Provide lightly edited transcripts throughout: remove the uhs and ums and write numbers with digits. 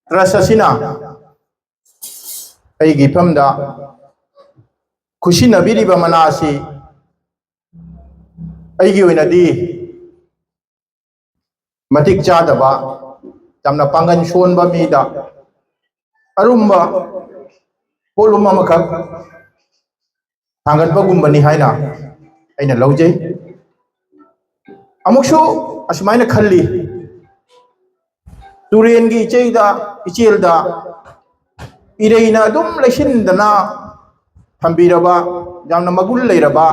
ꯇ꯭ꯔꯁ ꯑꯁꯤꯅ ꯑꯩꯒꯤ ꯏꯐꯝꯗ ꯈꯨꯠꯁꯤꯟꯅꯕꯤꯔꯤꯕ ꯃꯅꯥ ꯑꯁꯤ ꯑꯩꯒꯤ ꯑꯣꯏꯅꯗꯤ ꯃꯇꯤꯛ ꯆꯥꯗꯕ ꯌꯥꯝꯅ ꯄꯥꯡꯒꯟ ꯁꯣꯟꯕ ꯃꯤꯗ ꯑꯔꯨꯝꯕ ꯄꯣꯠꯂꯨꯝ ꯑꯃꯈꯛ ꯊꯥꯡꯒꯠꯄꯒꯨꯝꯕꯅꯤ ꯍꯥꯏꯅ ꯑꯩꯅ ꯂꯧꯖꯩ ꯑꯃꯨꯛꯁꯨ ꯑꯁꯨꯃꯥꯏꯅ ꯈꯜꯂꯤ ꯇꯨꯔꯦꯟꯒꯤ ꯏꯆꯦꯜꯗ ꯏꯔꯩꯅ ꯑꯗꯨꯝ ꯂꯩꯁꯤꯟꯗꯅ ꯊꯝꯕꯤꯔꯕ ꯌꯥꯝꯅ ꯃꯒꯨꯟ ꯂꯩꯔꯕ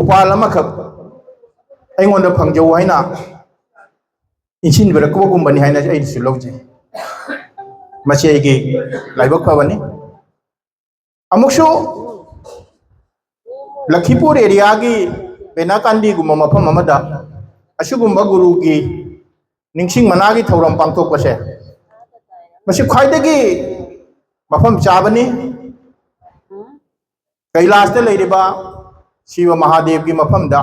ꯎꯄꯥꯜ ꯑꯃꯈꯛ ꯑꯩꯉꯣꯟꯗ ꯐꯪꯖꯧ ꯍꯥꯏꯅ ꯏꯟꯁꯤꯟꯕꯤꯔꯛꯄꯒꯨꯝꯕꯅꯤ ꯍꯥꯏꯅ ꯑꯩꯅꯁꯨ ꯂꯧꯖꯩ ꯃꯁꯤ ꯑꯩꯒꯤ ꯂꯥꯏꯕꯛ ꯐꯕꯅꯤ ꯑꯃꯨꯛꯁꯨ ꯂꯈꯤꯄꯨꯔ ꯑꯦꯔꯤꯌꯥꯒꯤ ꯄꯦꯅꯥꯀꯥꯟꯗꯤꯒꯨꯝꯕ ꯃꯐꯝ ꯑꯃꯗ ꯑꯁꯤꯒꯨꯝꯕ ꯒꯨꯔꯨꯒꯤ ꯅꯤꯡꯁꯤꯡ ꯃꯅꯥꯒꯤ ꯊꯧꯔꯝ ꯄꯥꯡꯊꯣꯛꯄꯁꯦ ꯃꯁꯤ ꯈ꯭ꯋꯥꯏꯗꯒꯤ ꯃꯐꯝ ꯆꯥꯕꯅꯤ ꯀꯩꯂꯥꯁꯇ ꯂꯩꯔꯤꯕ ꯁꯤꯕ ꯃꯍꯥꯗꯦꯕꯒꯤ ꯃꯐꯝꯗ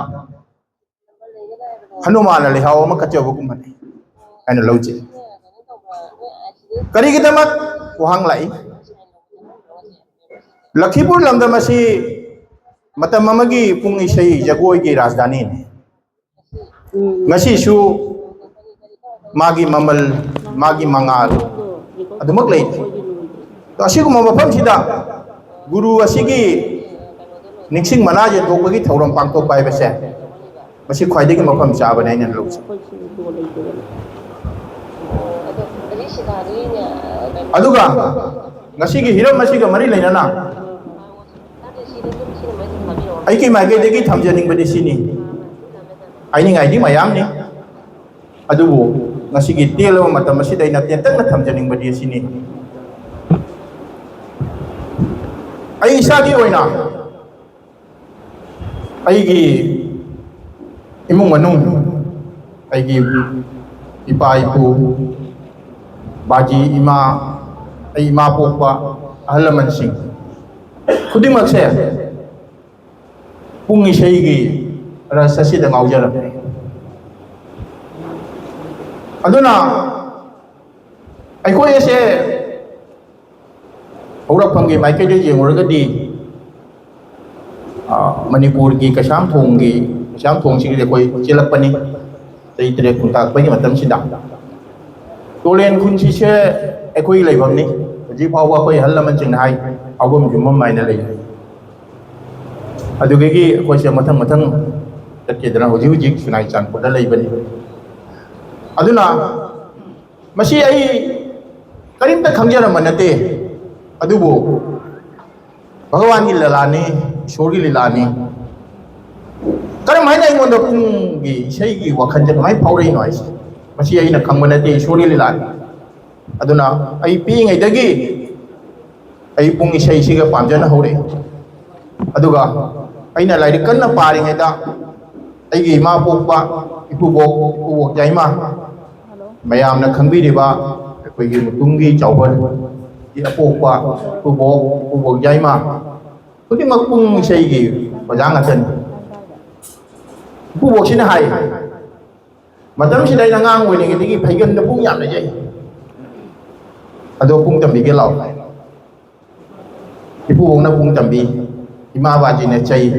ꯍꯅꯨꯃꯥꯟꯅ ꯂꯩꯍꯥꯎ ꯑꯃ ꯀꯠꯆꯕꯒꯨꯝꯕꯅꯤ ꯍꯥꯏꯅ ꯂꯧꯖꯩ ꯀꯔꯤꯒꯤꯗꯃꯛ ꯋꯥꯍꯪ ꯂꯥꯛꯏ ꯂꯈꯤꯄꯨꯔ ꯂꯝꯗꯝ ꯑꯁꯤ ꯃꯇꯝ ꯑꯃꯒꯤ ꯄꯨꯡ ꯏꯁꯩ ꯖꯒꯣꯏꯒꯤ ꯔꯥꯖꯙꯥꯅꯤꯅꯤ ꯉꯁꯤꯁꯨ ꯃꯥꯒꯤ ꯃꯃꯜ ꯃꯥꯒꯤ ꯃꯉꯥꯜ ꯑꯗꯨꯃꯛ ꯂꯩꯔꯤ ꯑꯁꯤꯒꯨꯝꯕ ꯃꯐꯝꯁꯤꯗ ꯒꯨꯔꯨ ꯑꯁꯤꯒꯤ ꯅꯤꯡꯁꯤꯡ ꯃꯅꯥ ꯌꯦꯟꯊꯣꯛꯄꯒꯤ ꯊꯧꯔꯝ ꯄꯥꯡꯊꯣꯛꯄ ꯍꯥꯏꯕꯁꯦ ꯃꯁꯤ ꯈ꯭ꯋꯥꯏꯗꯒꯤ ꯃꯐꯝ ꯆꯥꯕꯅꯤ ꯑꯩꯅ ꯂꯧꯖꯩ ꯑꯗꯨꯒ ngasi hiram masiga mari lainana aiki maigedegi thamjaning badi sini aini ngaidi mayam ni adubu ngasi gi telo matam masida ina tentang na thamjaning badi sini ai isagi oina aigi imung manung aigi ipa ipu baji ima ai ma pokpa ahalaman sing khudimak se pung isai gi rasa sida ngaujaram aduna ai ko ese horak phangi maike de jengoragadi manipur gi kasam thong sing de koi chelapani dei tre kuntak pai matam sida tolen khun si se ekoi leibam ni ji phawa koi halaman ching hai awam jumam maina lei adugegi koi se mathang takke dana hoji hoji sunai chan poda leibani aduna masi ai karimta khangjaram manate adubo bhagwan gi lalani ishwar gi lilani karam haina ingonda pung gi sei gi wakhan ja mai phaurei noi masi aina khangmanate ishwar gi lilani aduna ai pi ngai dagi ai pung isai siga pamjana hore aduga aina lairi kanna pari ngai da ai gi ma pokpa ipu jaima mayam na khangbiriba koi gi mutungi chawban ki apokpa ipu jaima kudi makpung isai gi bajang achen ipu sina hai matam sidai na ngang wei ngi digi phaigan da pung yam na jai ado pung tambi ge law ipu na pung tambi ima baji ne chai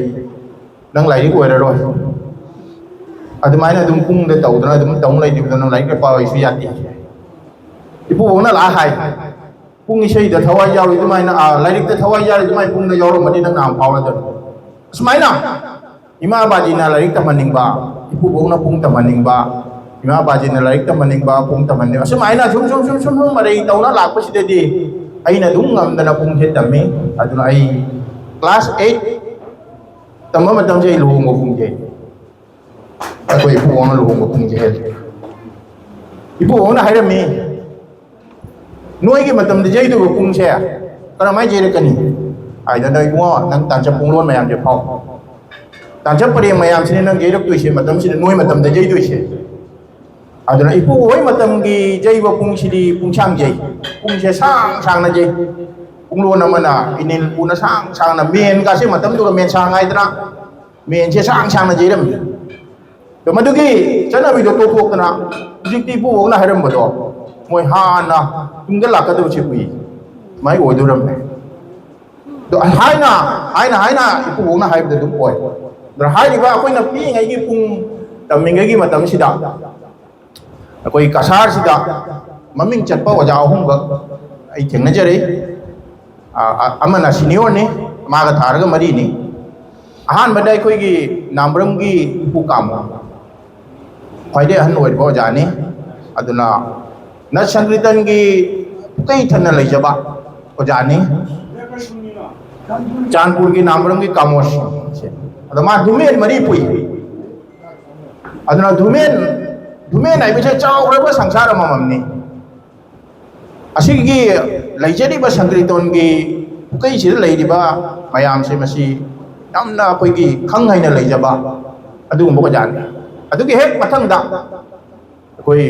nang lai ri koira roi adumaina dum pung de tawdana dum tawng lai dibna nang lai ke pa isu yati ipu na la hai pung isei da thawai yawi dumaina lai ri da thawai yari dumai pung da yawro mani nang nam phawla da sumaina ima baji na lai ta maning ba ipu na pung ta maning ba ima baji na lai ta maning ba pung ta maning sumaina sum mari tawna lak pa sidedi aina dum ngam da na pung he tammi aduna ai class 8 tamma matam je luhung mo pung je akoi ipu na luhung mo pung je he ipu na hairami noi gi matam de je du pung se kana mai je kani ai da dai mo nang tan cha pung lon mayam je phau tan cha pare mayam sin nang je rak tu se matam sin noi matam de je du se aduna ipu oi matam gi je ba pung sidi pung chang je pung se sang na je pung lon amana inil puna sang na men ka se matam du men sang ai dra men se sang na je ram แต่มาดูกี้ฉันน่ะมีตัวพวกนะจริงๆพวกน่ะให้เริ่มบ่ดอกมวยฮานะมึงก็หลักก็ต้องชิบอีไม่โวยดูเริ่มเลยตัวหายนะพวกน่ะหายไปตัวป่วยแต่หายดีว่าคนน่ะพี่ไงกี่ปุ่งแต่มึงไงกี่มาตั้งสิดาคนกษัตริย์สิดามันมึงจัดป่าวจะเอาหุ่นก็ไอ้เถียงนั่นจะเลยมันน่ะซีเนียร์นี่มาก็ถาร์ก็มาดีนี่อาหารบันไดคุยกี่น้ำเริ่มกี่ผู้กำคอยได้หันหน่วยบ่จานี่อันนั้นนักสังเกตกี่ใกล้ทันนั่นเลยจ้ะบ่บ่จานี่จานปูกี่น้ำเริ่มกี่กำวะอันนั้นมาดูเมนมาดีปุยอันนั้นดูเมนไหนไม่ใช่เจ้าหรือว่าสังสารมามันนี่อาศัยกี่เลยจะได้บ่สังเกตกี่ใกล้ชิดเลยดีบ่พยายามใช่ไหมสิน้ำหน้าปุยกี่ข้างในนั่นเลยจ้ะบ่อันนั้นบ่จานಅದು ಗೆ ಹೇಗೆ ಮತ್ತಂದ कोई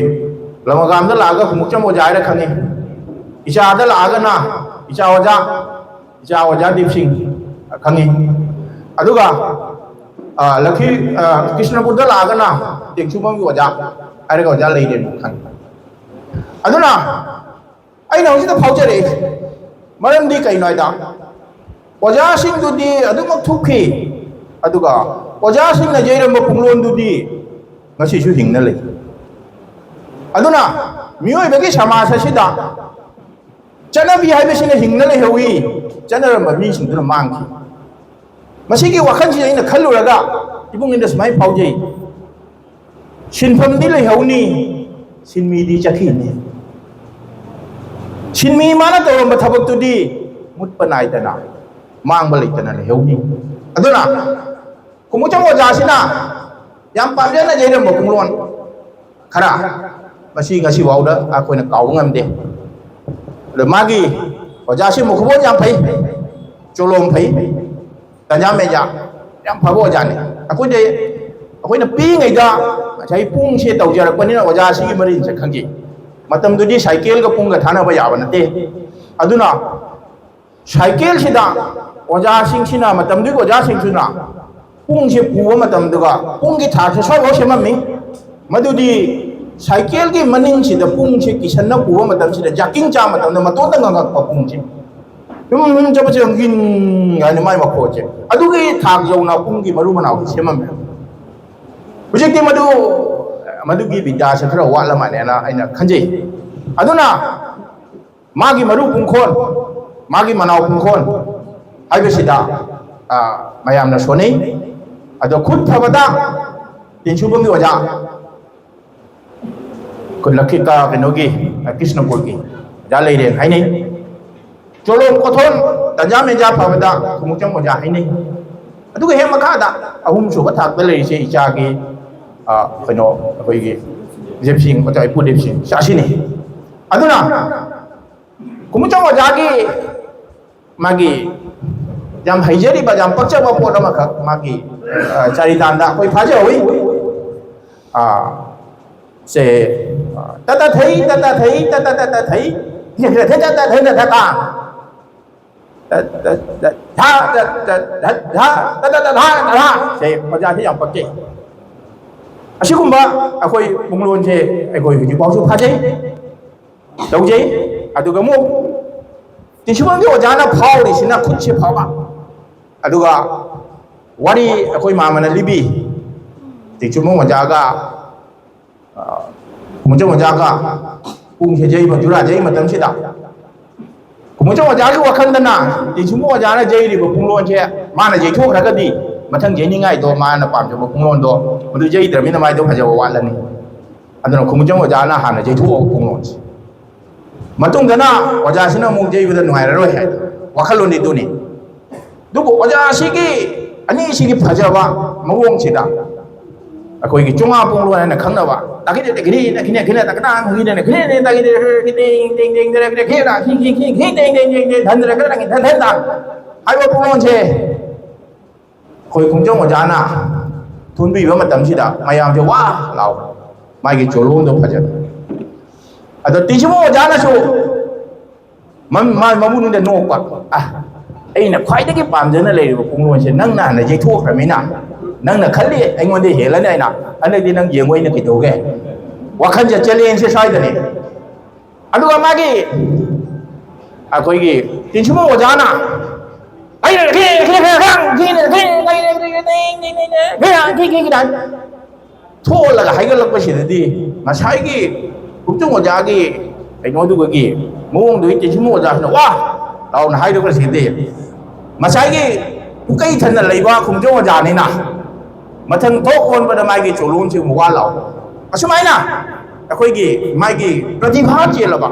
लमगाम the लागा मुच मो जाय रे खने इचा the लागा ना इचा वजा दीप सिंह खने अदुगा लखी कृष्णपुर द लागा ना तेंगसुबम की वजा अरे का वजा लई दे खन अदुना ai nào sẽ phau रे मरम दी कई नोयदा वजा सिंह दुदी अदुमक थुखी अदुगा वजा सिंह न जेरम पुंगलोन दुदी ngasisu hingna lei aduna mioi bagi samasa sida chanabi haibesina hingna lei howi chanaram mi singduna mangki masigi wakhan si ina khalluraga ibung inda smai paujei sinpham di lei honi sinmi di chakhini sinmi mana tawam thabak tu di mutpanai tana mang balai tana lei honi aduna kumuchang wajasina yang pamjana na jai mo kunglon khara masi ngasi wauda aku na kau ngam de le magi oja si mo khobon yang phai cholom phai tanya meja yang phabo ja ni aku na pi ngai da chai pung che tau jar ko ni na oja si marin che khangi matam du di cycle ga pung ga thana ba ya ba na te aduna cycle sida oja sing sina matam du oja sing suna पुंगसे पुवा मतम दुगा पुंगी थासे सो सेममी मदुदी cycle की मनिंग सिदा पुंगसे किसन पुवा मतम सिदा jacking चा मतम the मतो तंग ग पुंगसे जब से गिन गानि माइ मखोचे अदुगी थाक जौना पुंगी मरु मनाव सेममे हुजेक्ति मदुगी विद्या से खरा वाला मानेना आइना खंजे अदुना मागी मरु पुंखोन मागी मनाव पुंखोन हाइबेसिदा मयामना सोनै अदो खुद फबदा तिनसुबम की वजह कुल लखी का कनोगी कृष्णपुर की जा ले रे है नहीं चलो कोथोन तंजा में जा फबदा कुमुचम वजह है नहीं अदु के हे मखादा अहुम सुब थाक पे ले से इचा की कनो कोई की जेपसिंग पचाई पुदेपसिंग सासिनी अदुना कुमुचम वजह की मागी जम हईजरी बा जम पक्ष बा पोट अमा खक मागी चारिदानदा कोई फाजे होई से तता थई ने थे तता थई न थका धा से पजाที่ yang पक्के असिगुम्बा अखोई मुंगलोन से अखोई हुजि बावसु फाजे दौजे अदुगा मु तिसुबंगी ओजाना फावरि सिना खुदसे फावा अदुगा वारी अखोई मामना लिबी तिचुमो मजागा मुझे मजागा पुंग से जई बजुरा जई मतम सिदा मुझे मजागी वखंदना तिचुमो मजाना जई रिबो पुंगलोन से माना जई थोखरगदी मथंग जेनिंगाई दो माना पामजबो पुंगलोन दो मदु जई दरमिना माई दो फजबो वालनी अदुना खुमुजो मजाना हाना जई थो पुंगलोन से मतुंगदना वजासिना मु जई बद नुहायररोय है वखलोनी दुनी दुबो वजासिगी अनि सिगी फजबा मवोंगसिदा अखोई की चुंगा पुंगलो है न खंगबा ताकि दे गिरी न खिने खिने तकना हुई ने खिने ने ताकि दे टिंग टिंग टिंग दे खेरा खि खि खि खि टिंग टिंग टिंग धन रे करंग धन धन दा हाइबो पुंगलो छे खोई खुंजो मजाना थुनबी बा मतम सिदा मयाम जे वा लाव मागी चोलों दो फजन अदो तिजमो मजाना सो ममुनु दे नोक पा अꯩꯅ ꯈ꯭ꯋꯥꯏꯗꯒꯤ ꯄꯥꯝꯖꯅ ꯂꯩꯔꯤꯕ ꯄꯨꯡꯂꯣꯟꯁꯦ ꯅꯪ ꯅꯍꯥꯟꯅ ꯌꯩꯊꯣꯛꯈ꯭ꯔꯃꯤꯅ nang na khali ai ngon de he la nei na anai di nang yengoi na ki do ge wakhan je challenge se sai da ni aduga magi akoi gi tinchumo wajana ai ke khang ki ne ke dan tho la ga hai ga lak pa si di ngasai gi kumtung waja gi ai no du gi mong du tinchumo wajana wa tao na hai du ka si di ngasai gi kai than na leiba kumtung waja ni na mathang thok on ba da mai gi cholun chi mu wa law asumai na akoi gi mai gi pratibha che la ba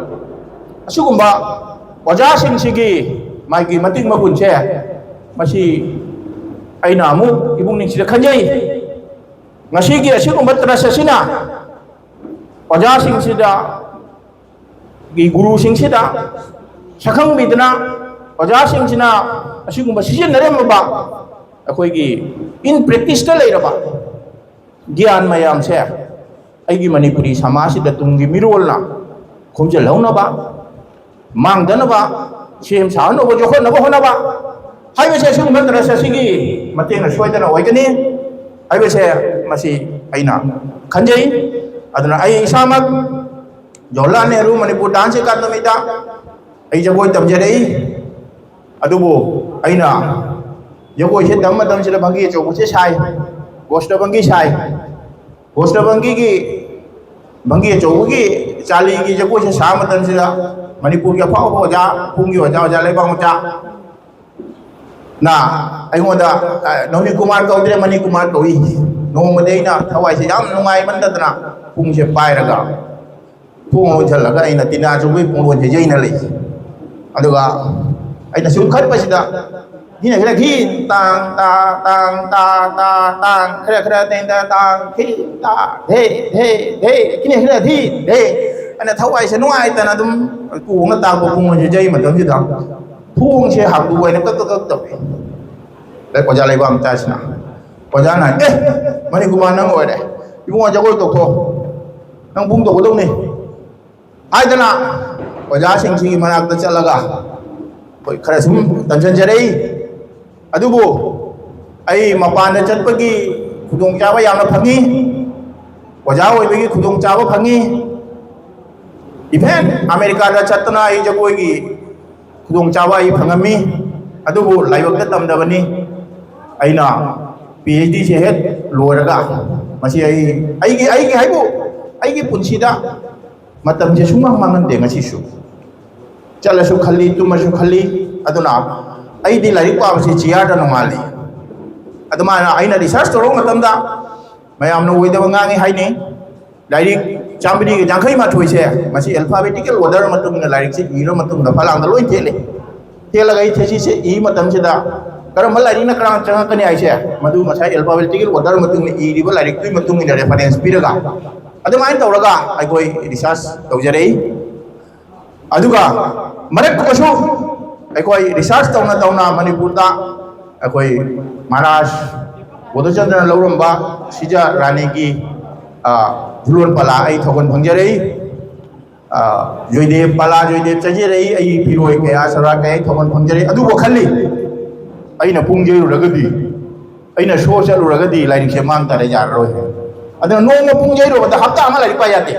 asugumba waja sing sigi mai gi mating magun che masi aina amu ibung ning sida khanjai ngasi gi asugumba trasa sina waja sing sida gi guru sing sida sakhang bidna waja sing sina asugumba sijin nare ba akoi gi in practice ta lei raba gyan mayam se ai gi manipuri samaj da tung gi mirol na khomje launa ba mang dana ba sem sa no bo jokon na bo hona ba hai be se sung ban tra sa sigi mateng na soi dana oi gani hai be se masi aina khanjai aduna ai samak jola ne ru manipur dance ka to mita ai jagoi tam je dei adubo aina jagoi se tam tam se bangi cho se sai gosta bangi sai gosta bangi gi bangi cho gi chali gi jagoi se sa matan se Manipur ke phao ho ja phung gi ho ja lai bang cha na ai ngo da noni kumar ko dire mani kumar ko i no ma dei na thawai se yam nungai man da na phung se pai ra ga phung ho chal ga ina tina chu wi phung ho je jai na lai aduga aina sum khat pa sida ni na khi tang ta tang ta ta tang khra ten ta tang khi ta he kini khra thi he ana thawai se nuai ta na dum ku nga ta bo phung je jai ma dam ji da phung se hak du wai na kak kak ta lai ko ja lai bam ta sna ko ja na mani ku ma nang oi de ibu nga ja koi tok tho nang phung to ko dong ni ai ta na ko ja sing sing ma nak ta chalaga koi khara sum tan jan je dei adubu ai mapan da chat pa gi khudong cha ba yam na phangi ko ja oi bi gi khudong cha ba phangi Even America da chatna ai jagoi gi khudong chawa ai phangami adubu laibak da tam da bani aina PhD se het loraga masi ai gi haibu ai gi punsi da matam je sumang mangan de ngasi su chala su khali tuma su khali aduna ai di lai pa masi chia da nongali aduma aina research to matam da mayam no wei da ngangi haini direct Chambini ke jangkai ma thui se masi alphabetical order matung na larik se iro matung da phalang da loi thele thela gai thesi se I matam se da karam malari na krang changa kani ai se madu masai alphabetical order matung ni I riba larik tui matung ni reference piraga adu main tawraga ai koi research tawjarei aduga marak ko so ai koi research tawna manipur da ai koi maharaj bodhchandra lauramba sija rani ki Zulun pala ai thogon phangjarei joide pala joide chajerei ai piroi kaya sara kaya thogon phangjarei adu bo khalli aina pungjei ragadi aina show chalu ragadi lairing se mang tare jar roi aduna no pungjei ro da hapta ama lari pa yate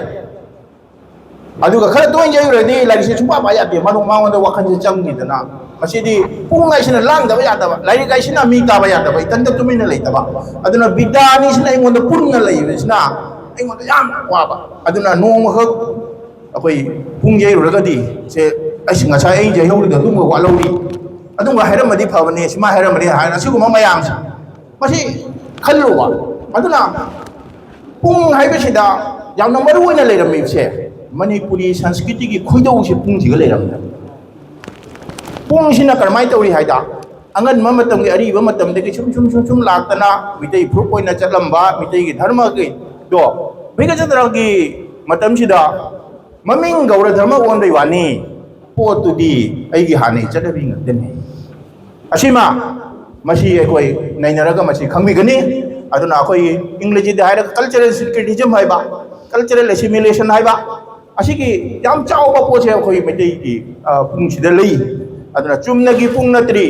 adu ga khara toin jei radi lari se chupa pa yate manung mawon da wakhan je chang ni dana masidi pungai sina lang da ya da lari kai sina mi ta ba ya da tan da tumina lai ta ba aduna bidani sina ingon da punna lai sina ingon yam wa ba aduna no ma khak akoi pungjei ro ragadi se ai singa sai ai je hori da dum wa lori adunga hairam madi phawani sima hairam madi ha na sigu ma mayam sa masi khallo wa aduna pung hai be sida yam na maru na leiram mi se manipuri sanskriti gi khoidau se pung ji ga leiram da pung sina karmai tawri haida angan ma matam gi ari ba matam de gi chum laktana mitai phru poina chalamba mitai gi dharma gi do mega jadra gi matam sida maming gaura dharma on dai wani potu di ai gi hani chadabi ngden asima masi koi nainaraga masi khangbi gani aduna koi english de haira cultural criticism haiba cultural assimilation haiba asigi yam chau ba po che koi metai gi pung sida lei aduna chumna gi pung natri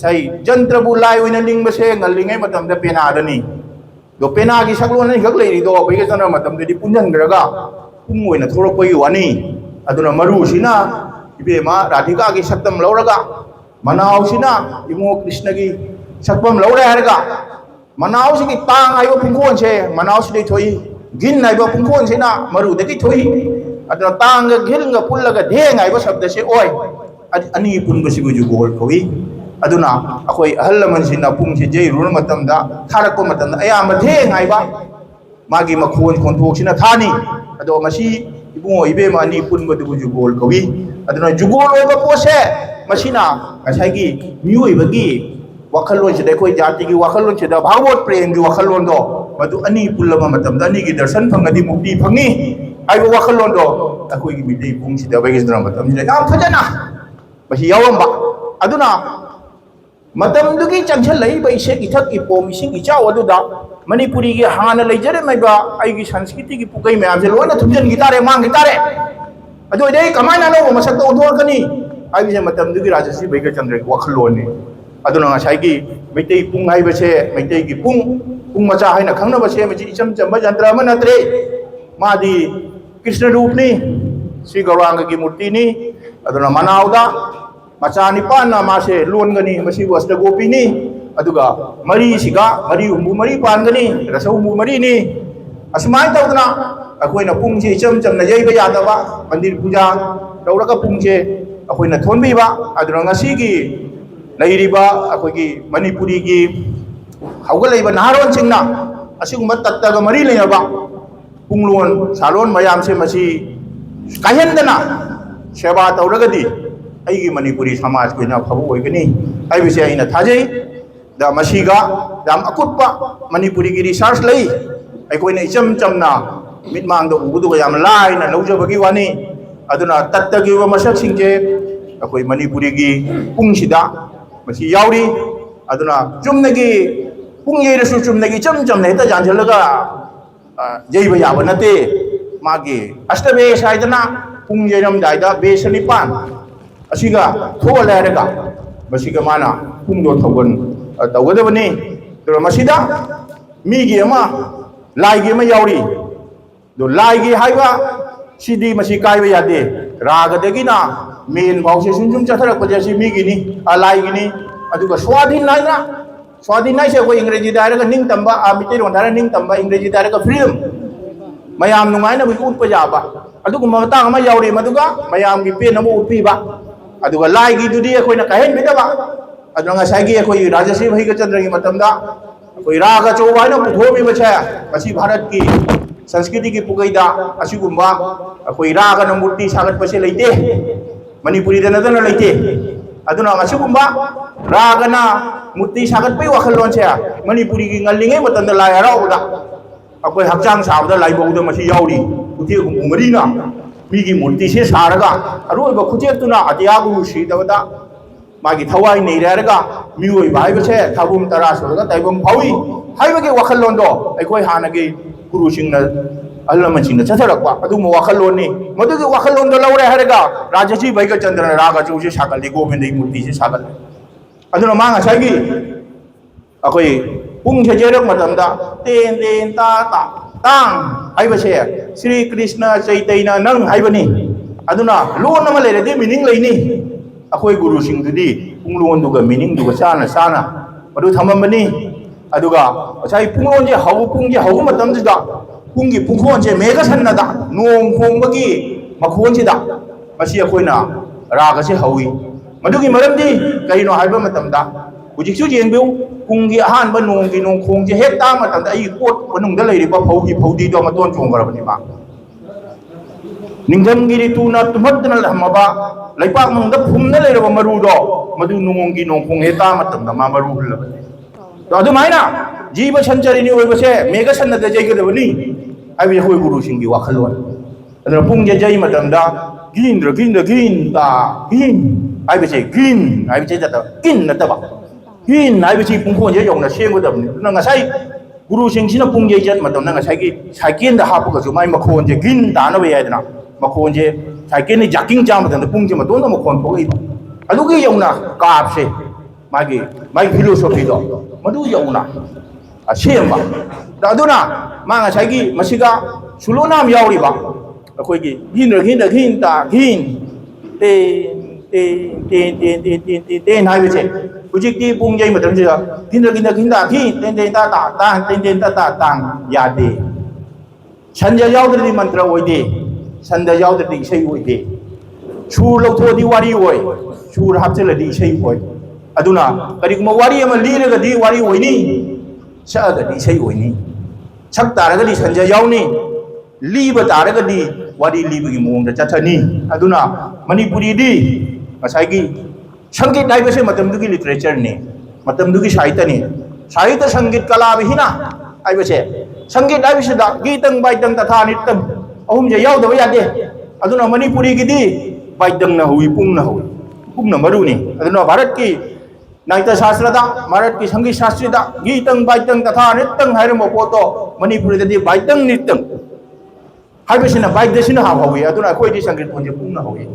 sai jantra bu lai oina ling ba se ngal lingai matam da pena da ni do pena gi saklon ni gak lei do bai ga sana matam de di punjan graga pung oina thorok pai wani aduna maru sina ibe ma radhika gi saktam lauraga manaw sina imo krishna gi sakpam laure harga manaw si gi tang ayo pungkon se manaw si dei thoi gin nai ba pungkon se na maru de gi thoi aduna tang ga gil ga pulla ga de ngai ba sabda se oi ani pun ba si gu ju gol khoi aduna akoi ahal laman sina pung se jei run matam da tharak ko matam da aya ma the ngai ba magi makhon kon thok sina thani ado masi ibungo ibe ma ni pun ba du ju gol khoi aduna ju gol ba po se masina asai gi mioi ba gi wakhalon se dai koi jati gi wakhalon se da bhagwat prem gi wakhalon do madu ani pullama matam da ni gi darshan phangadi mukti phangi ai ba wakhalon do akoi gi midei pung si da ba gi dra matam ni da phajana masi yawam ba aduna matam du gi changchal lai ba ise gi thak gi pom ising gi chaw adu da manipuri gi hana leijare mai ba ai gi sanskriti gi pukai me amje lona thumjan gi tare mang gi tare adu dei kamaina no masak to dor kani ai bi matam du gi rajasi bai ga chandra gi wakhalon ni aduna ngasai gi meitei pung hai ba se meitei gi pung macha haina khangna ba se machi icham chamba jantra ma natre ma di krishna roop ni sri gauranga gi murti ni aduna manauda macha nipan na ma se lon gani masi wasta gopi ni aduga mari siga mari umbu mari pan gani rasa umbu mari ni asmai tawdna akoina pung se icham cham na jai ba ya da ba mandir puja dauraka pung se akoina thonbi ba aduna ngasi gi leiriba akoigi manipuri gi haugalaiba naharon singna asigumba tattaga mari leaba punglon salon mayam se masi kahendana seba tawragadi aigi manipuri samaj ko na phabu oigani ai bise aina thajai da masiga dam akutpa manipuri gi research lei ai koina icham chamna mitmang do udu ga yam lai na lojabagi wani aduna tattagi wa masak singje akoi manipuri gi pungsida masi yauri aduna chumnagi pungyei rasu chumnagi cham cham ne ta janjalaga jeiba yaba nate magi astabe saidana pungyei ram daida besanipan asiga thola raga masiga mana pungdo thogon tawgadabani to masida migi ama laigi ama yauri do laigi haiba sidi masi kaiba yade raga dagina main bause sunjum chatharak pajasi migi ni alaigi ni aduga swadhin nai se ko ingreji dara ga ning tamba amite ron dara ning tamba ingreji dara ga freedom mayam nungai na bu ut pajaba aduga mata ma yauri maduga mayam gi pe namu upi ba aduga laigi dudi koina kahen bidaba aduga sagi ko rajasi bhai ga chandra gi matamda koi raga chowai na puthomi bacha masi bharat ki संस्कृति की पुगैदा असिगुम्बा अखोई रागा न मूर्ति सागत पसे लेते Manipuri the northern लेते अदुना असिगुम्बा रागना मूर्ति सागत पे वखलोन से मणिपुरी की ngalingay मतन द लाय हराउदा अखोई हक्चांग साबद लाइबौद मसी याउरी उथे गुमरीना मीगी मूर्ति से सारगा अरोब खुजेतुना अतियागु सीदवदा मागी थवाई नेरारगा मिओई बाइबसे थाबुम तरा सोरगा ताइबम फावी हाइबगे वखलोंदो अखोई हानगे guru singna allaman singna chatharakwa adu mo wakhalon ni madu ge wakhalon do lawre harega rajaji baiga chandra raga chu se sakal li govind murti se sakal adu ma nga sai gi akoi pung se jerak matam da ten ten ta ta tang ai ba se Sri Krishna Chaitanya nang ai ba ni aduna lon ma le de meaning lai ni akoi guru sing du di pung lon du ga meaning du ga sana madu thamam ba ni aduga sai pungon je hawu pung je hawu matam ji da pung gi pungkhon je mega sanna da nong khong ba gi makhon ji da masi akoina raga se hawi madugi maram di kaino haiba matam da ujik su jeng biu pung gi ahan ba nong gi nong khong je het ta matam da ai kot banung da lai ri ba phau gi phau di do ma ton chong gar ba ni ma ningjam gi ri tu na tumat na la ba laipak mong da phum na lai ro maru do madu nong gi nong khong het ta matam da ma maru hul la तो अदु माइना जीव संचरिनी ओइबसे mega सन्न the zag दबनी आबि होय गुरु सिंगी वाखलोन अदु पुंग जे जै मतमदा गिन ता गिन आबि गिन आबि जता गिन नतबा गिन आबि पुंखोन जे योंना सेंगो दबनी न ngasai गुरु सिंगसिना पुंग जे जत मतम न ngasai gi साइकिल दा हापगा जो माइ मखोन जे गिन ताना बे यादना मखोन जे साइकिल नि जाकिंग जा मतम पुंग जे मतोन मखोन पोगै अदु गे योंना काप से मागी फिलोसोफी दो मधु यौना असेंबा दादुना मांगा साइगी मसिगा सुलोनाम यावरिबा अखोइगी गिन ता गिन ते नाइबेसे हुजिकती पुंगजै मतमजिदा गिन ता गिन ता यादे संजा यावद्रदि मंत्र ओइदे संजा यावद्रदि इसै ओइदे सुर लौथोदि वारी ओइ सुर हापचलदि इसै ओइ अदुना करिगुमा वारी अमा लीरगदि वारी ओइनी सकगदि इसै ओइनी सक तारगदि संजा यावनी लीब तारगदि वारी लीबगी मोंगदा चथनी अदुना मणिपुरीदि ngसाइगी संगीत हाइबसे मतमदुगी लिटरेचर ने मतमदुगी साहित्य संगीत कला बिहिना हाइबसे संगीत हाइबसे दा गीतंग बाइतंग तथा नित्यंग अहुम जे यावदब यादे अदुना मणिपुरी गिदी बाइतंग न हुई पुंग न मरुनी अदुना भारत की नाट्य शास्त्र दा भारत की संगीत शास्त्र दा गीतंग बाइतंग तथा नित्यंग हाइरम पोतो मणिपुरी ददी बाइतंग नित्यंग हाइबसेना बाइदसिना हावई अदुना अखोइदि संगीत पुंजे पुंग न हुई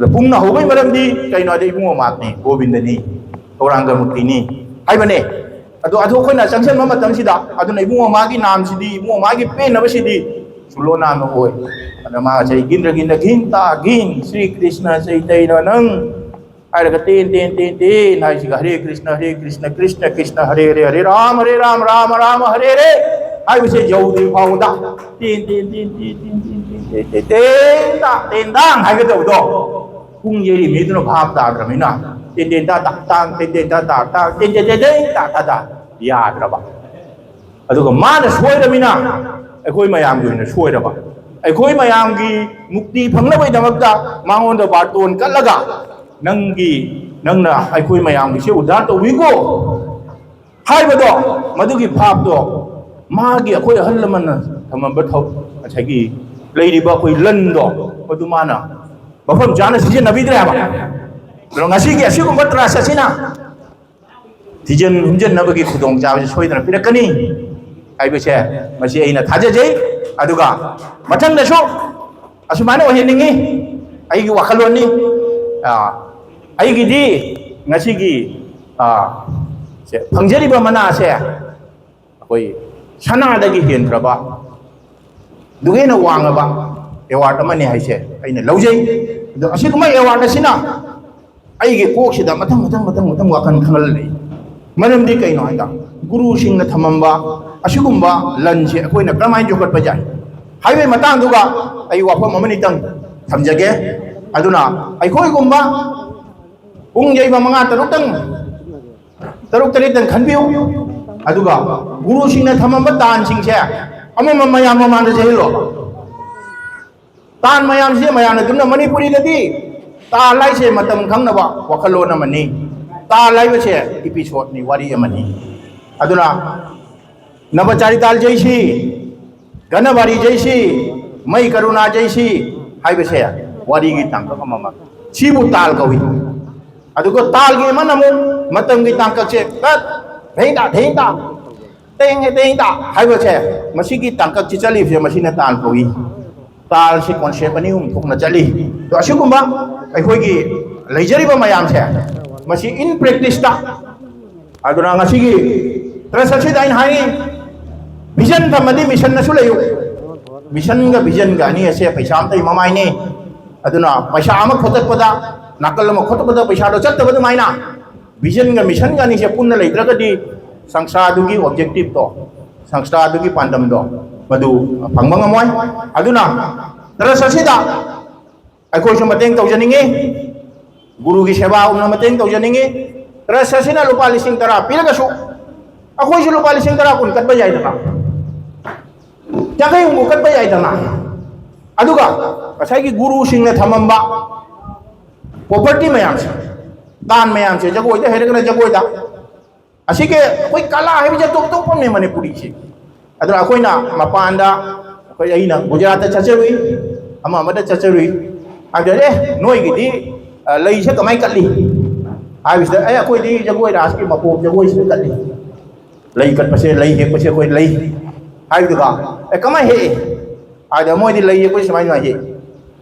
पुंग होबै मरमदी कइनो दे इबुंगो मातने गोविंदनी औरंगमुक्तिनी हाइबने अदो अदो खोइना चंगसन मतमसिदा अदुना इबुंगो मागी नाम सिदी इबुंगो मागी पेनबसिदी सुलो नाम होय अदमा चै गिन श्री कृष्ण चैतन्य नंग आइरग तेन हाइसिगा हरे कृष्ण कृष्ण कृष्ण हरे हरे राम राम राम हरे हरे हाइबसे जौदि फाउदा तेन दांग हाइगदो पुंग येरी मेदुनो भाव ताद्रमिना तेन ता याद्रबा अदुगा माना सोयरमिना अखोय मयामगी ओइना सोयरबा अखोय मयामगी मुक्ति फंगनबय दमकता मांगोंदा बाटोन कलगा नंगना अखोय मयामगी से उद्धार तौबिगो हाइबदो मदुगी भावदो मागी अखोय हल्लमन थमब थौ अछगी लेरिबा अखोय लंदो मदु माना मफम जाना सिजनबीद्रे हाबा ngasi gi asigumba trasa sina tijen hunjen nabagi khudong chabe soidana pirakani aibese masi aina thajajai aduga mathang da so asumana oheningi aigi wakhaloni aigi di ngasi gi se phangjari ba mana se koi sana dagi hendraba dugena wangaba award amani haise aina laujai do asiguma award sina aige koksida matang wakan khangal lei manamdi kaino haida guru singna thamamba asigumba lanse akoina kramai jokat pajai haiwe matang duga ai wafam amani tang thamjage aduna ai khoi gumba ungjai ba manga taruk tang khanbiu aduga guru singna thamamba tan singse amama mayam mamanda jehilo tan mayam se mayam na dumna manipuri dadi ता लाइसे मतम खंगनबा वखलोन अमनी ता लाइबसे episode नि वारी अमनी अदुना नवचारिताल जैसी घनबारी जैसी मई करुणा जैसी हाइबसे वारी गी तांक अममा सिबु ताल कवि अदुको ताल गे मनमु मतम गी तांक से कत धेंदा तेंदा हाइबसे मसी गी तांक चिचली से मसीना ताल कवि ताल से कॉन्सेप्ट अनि थोकना चली तो असिगुम्बा अखोगी लेजरिबा मयाम से मसी इन प्रैक्टिस ता अदुना ngasiगी ट्रस्ट दाइन हाई विजन थमदि मिशन नसु लेयु मिशन गा विजन गा नि से पैसा अमतै ममाइने अदुना पैसा अम खोतपदा नाकल म खोतपदा पैसा दो चत्तबद माइना विजन गा मिशन गा नि से पुन्न लेद्रगदि संसारदुगी ऑब्जेक्टिव तो संसारदुगी पांडम दो मधु फंगमंगमोय अदुना ट्रस्ट अखोइसु मतेंग तौजनिंगे गुरु की सेवा उन्ना मतेंग तौजनिंगे ट्रस्ट लुपा लिसिंग तरा पिरगसु अखोइसु लुपा लिसिंग तरा कुन कटबा याइदना जगै उंगु कटबा याइदना अदुगा असाइगी गुरु सिंगना थमंबा प्रॉपर्टी मयाम से दान मयाम से जगोइदा हेरगना जगोइदा असिके कोई कला है जे तो पमने मणिपुरी से अदुना अखोइना मपांदा अखोइ अइना गुजरात चचरुई अमा अमदा चचरुई आदरे नोइगिदी लैसे कमाई कल्ली आबिसदा ए अखोइदी जगोइ रास की मपोम जगोइ से कल्ली लै कटपसे लै हेकपसे कोइ लै आइदुगा ए कमाई हे आदा मोइदी लै हेकपसे समाइ ना हे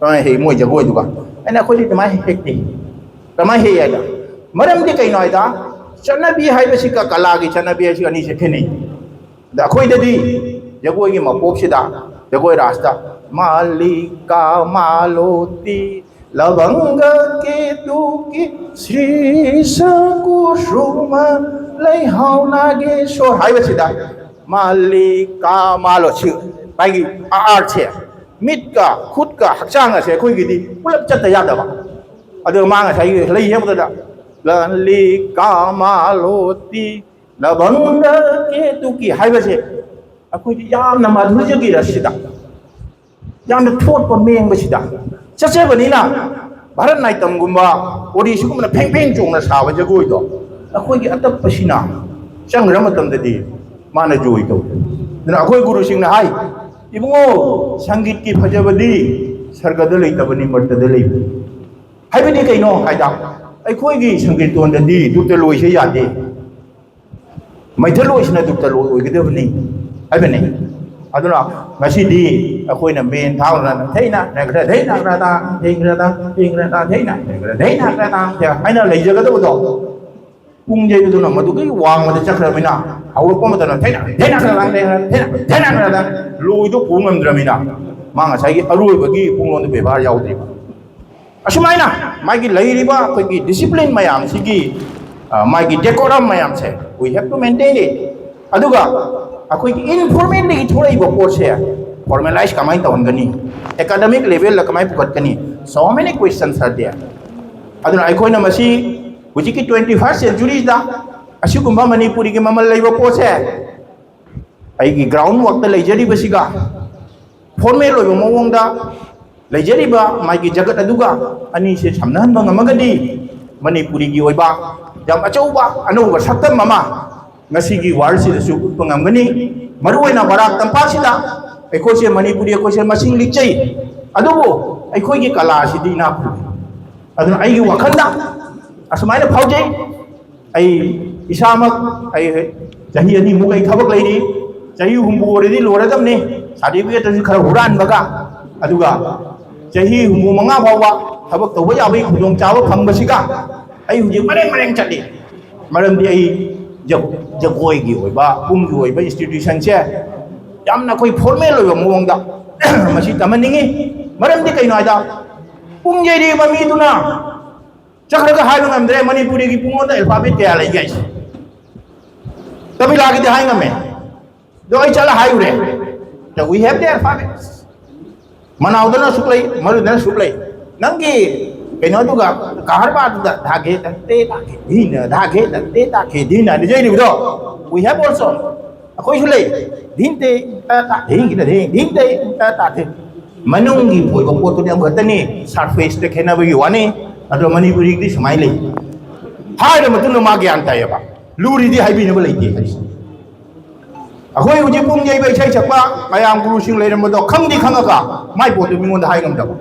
कमाई हे मोइ जगोइ दुगा एना अखोइदी कमाई हेकती कमाई हे आइदा मरमदी कइनो आइदा चनबी है कला की चनबी अनी से खेने अखोदी जगोई की मपोसीद जगोई रास्ता मालिका मालोती लवंग केतु की श्री कुसुम लैहौनागेश्वर है मालिका मालो पाई आर्ट से मिट का खुद का हक्चांग से अखोईगी पुलप चत यादव अदो मा लई हेबदा ललिका मालोती लवंग केतु की है अखोईदी यामना माधुर्यगी रसिदा यामना थोटप मेंबसिदा चचेबनीना भारत नाइटमगुम्बा ओडिसीगुम्बना फेंग फेंग चोंगना साब जगोइदो अखोईगी अतपसिना चंग्र मतमददी माना जोई तो दुना अखोई गुरुसिंगना हाई इबुंगो संगीत की फजबदी सर्गद लेतबनी मर्तद लेब हाइबदी कइनो हाइदा अखोईगी संगीत तोंददी दुक्ता लोइसे यादे मैथल लोइसना दुक्ता लोइ ओइगदबनी हाइबने अदुना ngасidi अखोइना मेन थाउना थैना नगरा थैना ग्रादा थैंग्रादा थैंग्रादा थैना नगरा थैना ग्रादा हाइना लेजगदबदो पुंजेदुना मदुगी वांगमदा चक्रमिना हौरको मतना थैना थैना ग्रादा थैना थैना ग्रादा लोइदो पुंगमद्रमिना मा ngасai अरुइबगी पुंगलोंद बेबार याउद्रिबा असुमाइना मागी लैरिबा अखोइगी डिसिप्लिन मयाम सिगी मागी डेकोरम मयाम से we have to maintain it अदुगा अखोइगी इनफॉर्मेल की थोड़ाइबो पोर्से फॉर्मलाइज कमाई तौनगनी एकेडमिक लेवल कमाई पुगतगनी so many questions are there अदुना अखोइना मसी हुजिकी 21st सेंचुरी दा असिगुम्बा मणिपुरी की ममल लेबो पोर्से आइगी ग्राउंड वर्क दा लेजरिबसिगा फॉर्मल ओइबो मवोंगदा लेजरिबा माइगी जगत अदुगा अनि से समनहनबा ngमगदी मणिपुरी की ओइबा जम अचौबा अनौबा सक्तम ममा ngasiगी वार्ड से सु पंगमगनी मरुओइना बराक तंपासिदा अखोसे मणिपुरी अखोसे मसिंग लिचै अदुबो अखोइगी कला सिदी ना फु अदुना आइगी वखंदा असमाइना फाउजै आई इसामक आई चाही अनि मुगै थबक लैरी चाही हुंबु ओरेदी लोरदमने सर्टिफिकेट तसु खरा हुरान बगा अदुगा चाही हुंबु मंगा फावा थबक तौबा याबै खुदोंग चाबा फंगबसिगा आई हुजे मरेंग मरेंग चली मरमदी आई जगोई की होइबा पुंग की होइबा इंस्टीट्यूशन से यामना कोई फॉर्मल होइबा मोंगदा मसी तमनिंगी मरमदी कइनो आइदा पुंग जेरी ममी दुना चक्रगा हाइबा ngमद्रे मणिपुरी की पुंगोंदा अल्फाबेट क्या लइ गाइस तभी लागे दे हाइ ngमे दो आई चला हाइउरे तो वी हैव द अल्फाबेट्स मनाउदना सुक्लै मरुदना सुक्लै नंगी कइनो दुगा कहरबा धागे तते ताके दिन धागे तते ताके दिन नि जइरिबो वी हैव आल्सो अखोइ सुलै दिनते ता धेंगी ता दिनते ताते मनुंगी पोइबो पोतुनि अमगतनी सरफेस ते खेनाबगी वाने अदो मणिपुरी की समाइ लै हाइर मतुन मा ज्ञान तायबा लुरिदि हाइबिनबो लैते अखोइ हुजि पुंग जइबा इसाइ सकपा मयाम गुरुसिंग लैरमबदो खंगदि खंगका माइ पोतु मिंगोंदा हाइगमदबो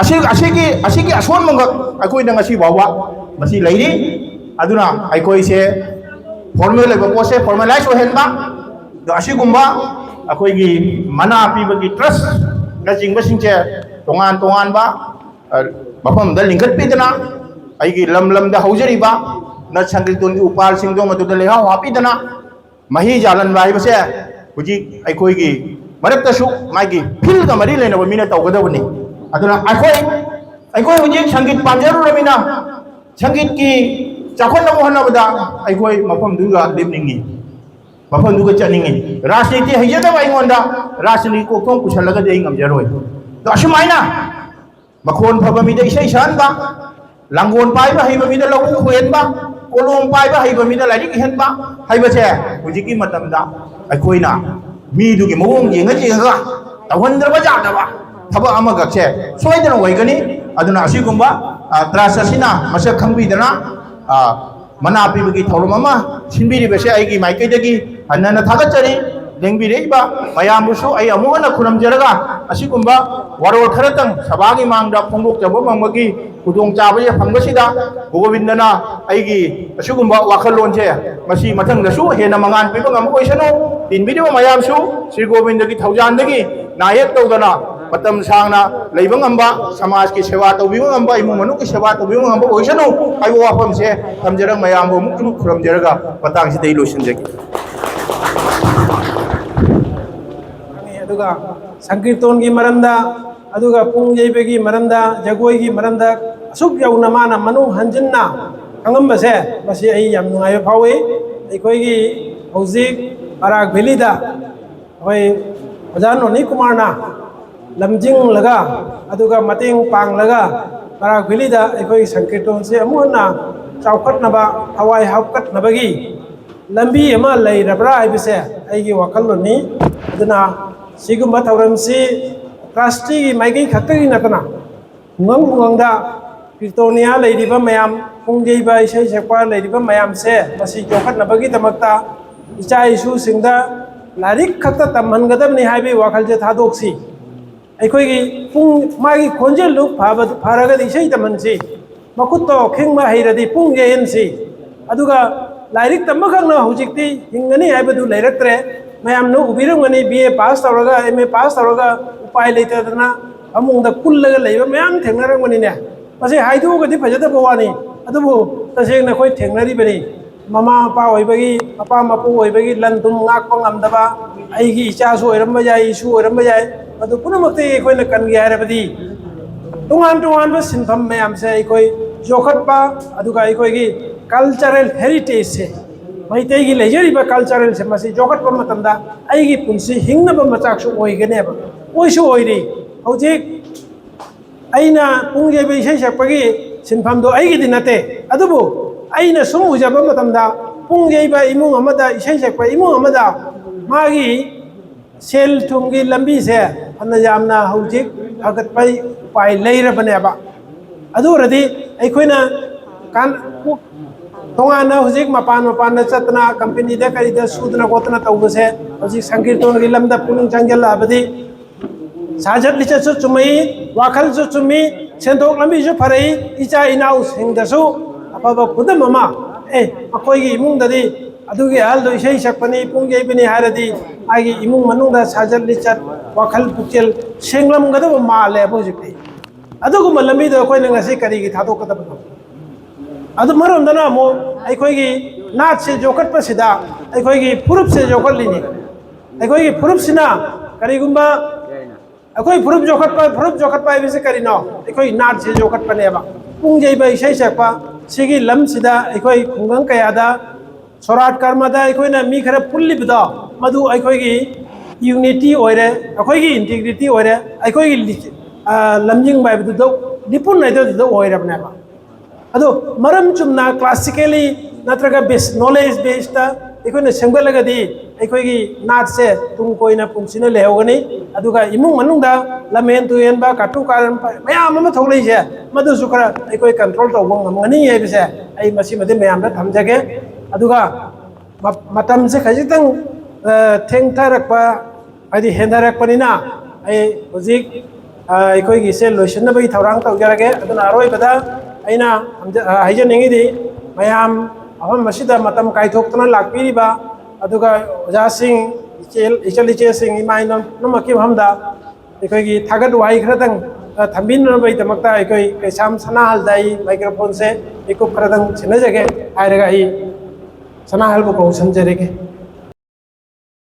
असिगी असोन मंगक अखोइना ngasi बावा मसी लैरि अदुना अखोइ से फॉर्मल लेबो पोसे फॉर्मलाइज होहेनबा दो असिगुम्बा अखोइगी मना पीबगी ट्रस्ट ना जिंगबसिंचे तोंगान तोंगान बा मफम द लिंगत पिदना आइगी लम लम द हौजरिबा न संगीतों की उपाल सिंगदो मदुद लेहा हापिदना मही जालन बाई बसे हुजी अखोइगी मरक्तसु माइगी फिल का मरी लेनबो मिना तौगदबनी अदुना अखोइ हुजी संगीत पामजरु रमिना संगीत की चाखन नबो हनबदा अखोइ मफम दुगा लिबनिंगी मफम दुगा चनिंगी राजनीति हयदा बाइंगोंदा राजनीति को कों कुछलगा दे ngमजरोय तो असुमाइना मखोन फबा मिदे इसै सानबा लांगोन पाइबा हइबा मिदे लवु होयनबा कोलोम पाइबा हइबा मिदे लाइरिक हेनबा हइबसे हुजिकी मतमदा अखोइना मीदुगी मवोंग येंगा तवहनद्रबा जादबा थबक अमगसे सोइदना ओइगनी अदुना असिगुम्बा त्राससिना मसक खंगबिदना मना पीबगी थौरम अमा सिनबिरिबसे आइगी माइकैदगी हन्नना थागचरी लेंबिरेबा मयामबुसु आई अमुहना खुरमजरगा असिगुम्बा वरोल खरतंग सभागी मांगदा फोंदोकजबो मंगबगी खुदोंग चाबजे फंगबसिदा गोविंदना आइगी असिगुम्बा वाखलोनसे मसी मथंगदसु हेना मंगान पीबा ngam ओइसनु तिनबिरिबा मयामसु Shri गोविंदगी थौजानदगी Nayak तौदना matam sangna leibang amba samaj ki sewa tawbing amba imu manu ki sewa tawbing amba oisanu ai wa pam se tamjarang mayam bo muktum khuram jaraga patang si dei losin jagi aduga sankirton gi maramda aduga pung jeibegi maramda jagoi gi maramda asuk yauna mana manu hanjinna kangamba se basi ai yam nungai phawi aikoi gi hojik Barak Valley da hoi Ojan Oni Kumar na lamjing laga aduga mating pang laga Barak Valley da aikoi sankirton se amuhna chaukat naba hawai haukat nabagi lambi ama lei rabra aibise aigi wakallon ni aduna sigumba thauram si trustee maigi khaktagi natana ngangda Kirtonia leiriba mayam pungjeiba isai sekwa leiriba mayam se masi jokhat nabagi tamakta icha isu singda larik khakta tamhangadam ni haibi wakal je thadoksi aikoi gi pung magi khonjel lu pharaga isai tamansi makutto khengma heiradi pungje hensi aduga larik tamakangna hujikti hingani haibadu leiraktre mayam no ubirangani BA pass tawraga MA pass tawraga upai leitadana amungda kullaga leiba mayam thengnarangani ne masi haidu gadi phajada bawani adubu tasengna khoi thengnari bani mama pa oibagi papa mapu oibagi lantum ngakpa ngamdaba aigi icha su oiramba jai isu oiramba jai adu punamakte khoi na kangi harabadi tungan ba sintham mayam se khoi jokhat pa aduga khoi gi cultural heritage se maitai gi lejari cultural se masi jokhat pa matamda aigi punsi hingna ba machak su oigane ba oisu oiri hojik aina pungje be sei sakpagi sinpham do aigi dinate adubu aina sum ujaba matamda pungje ba imung amada sei sakpa imung amada magi sel thumgi lambi se anna jamna hojik hagat pai pai leira bane ba adu radi aikoina kan tongana hojik mapan na chatna company da kari da sudna gotna tawbase hojik sankirton gi lamda puning changjal abadi sajat licha chu chumai wakal chu chumi sendok lambi chu pharai icha inau singdasu apaba pudam ama akoi gi imung dadi adugi hal do sei sakpani pungjei bini haradi agi imung manung da sajat licha wakal pukel senglam gada male hojik adugu malambi do koi ngasi kari gi thadok kada adu maram dana mo aikoi gi naat se jokat pa sida aikoi gi purup se jokat lini aikoi gi purup sina kari gumba akoi purup jokat pa bise kari no aikoi naat se jokat pa ne ba pungjei ba isai sakpa sigi lam sida aikoi khungang kaya da sorat karma da aikoi na mi khara pulli bida madu aikoi gi unity oire akoi gi integrity oire aikoi gi lamjing ba bidu do dipun nai do oire bna ba ado maram chumna classically natraga base knowledge based ta ikoi sengbalaga di ikoi gi nat se tum koina pungsina lehogani aduga imung manungda lamen tu yen ba katu karan mayam ama tholei se madu sukara ikoi control to bang ngani ye bise ai masi made mayam da thamjage aduga matam se khajitang thengtharak pa adi hendarak panina ai hojik ikoi gi se loisna bai thaurang tawjarage aduna aroi bada aina haija ningi di mayam aham masida matam kaithokna lakpiriba aduga oja sing ichali che sing imaino namaki hamda ekoi gi thagat wai khradang thambin bai tamakta ekoi kaisam sana hal dai microphone se ekup khradang china jage airaga hi sana hal bo ko samjare ke